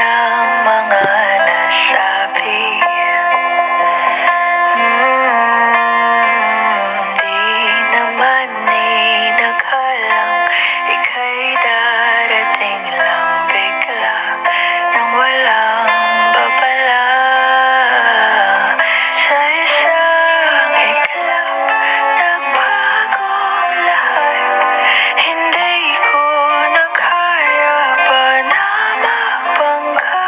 ng mga nasabi. Di naman inakalang ika'y darating lang bigla nang walang babala. Sa isang iglap, nagbagong lahat. Hindi ko na kaya pa na magbangga.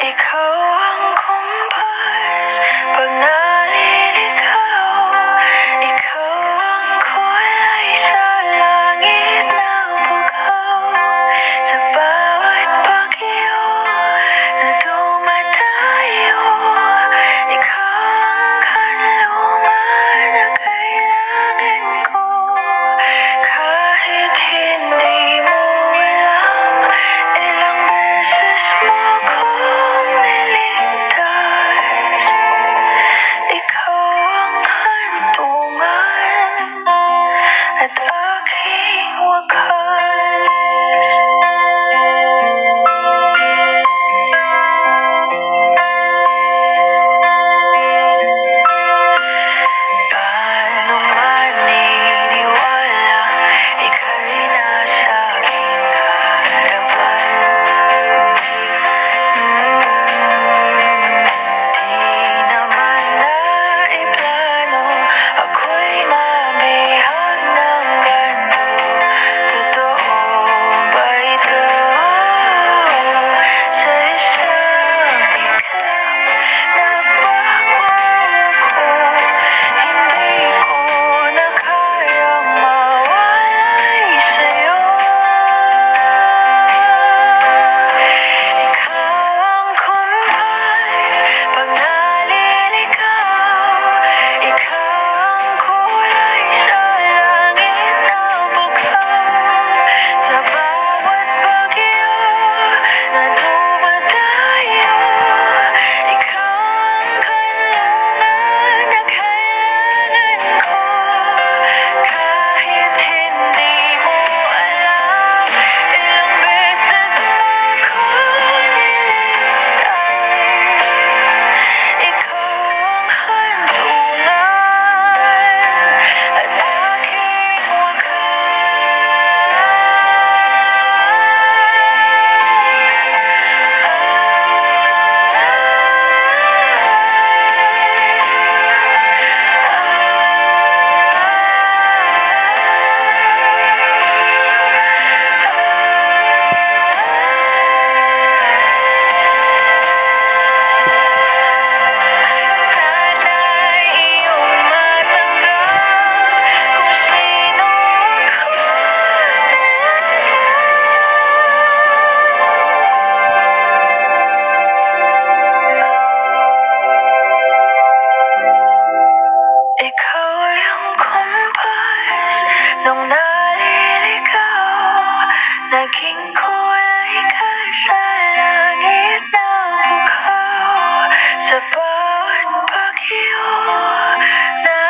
Ikaw ang kumpas pag naliligaw. Ikaw ang kulay sa langit na bugaw. Sa bawat bagyo na dumadayo, ikaw ang kanlungan na kailangan ko. Kahit hindi mo alam, ilang beses mo kong niligtas. Ikaw ang hantungan at aking wakas. Paano maniniwala ika'y nasa aking harapan? Di naman naiplano, ako'y mamihag ng ganito. Totoo ba ito? Sa isang iglap, nagbago ako. Hindi ko na kayang mawalay sa'yo. Ikaw ang kumpas pag naliligaw. Ikaw ang kulay sa langit na bugaw. Sa bawat bagyo na dumadayo, ikaw ang kanlungan na kailangan ko. Kahit hindi mo alam, ilang beses mo kong niligtas. Ikaw ang hantungan at aking Sana'y iyong matanggap kung sino ka man. Ikaw yung kumpas nung naliligaw. Naging kulay ka sa langit na bugaw. Sa bawat bagyo na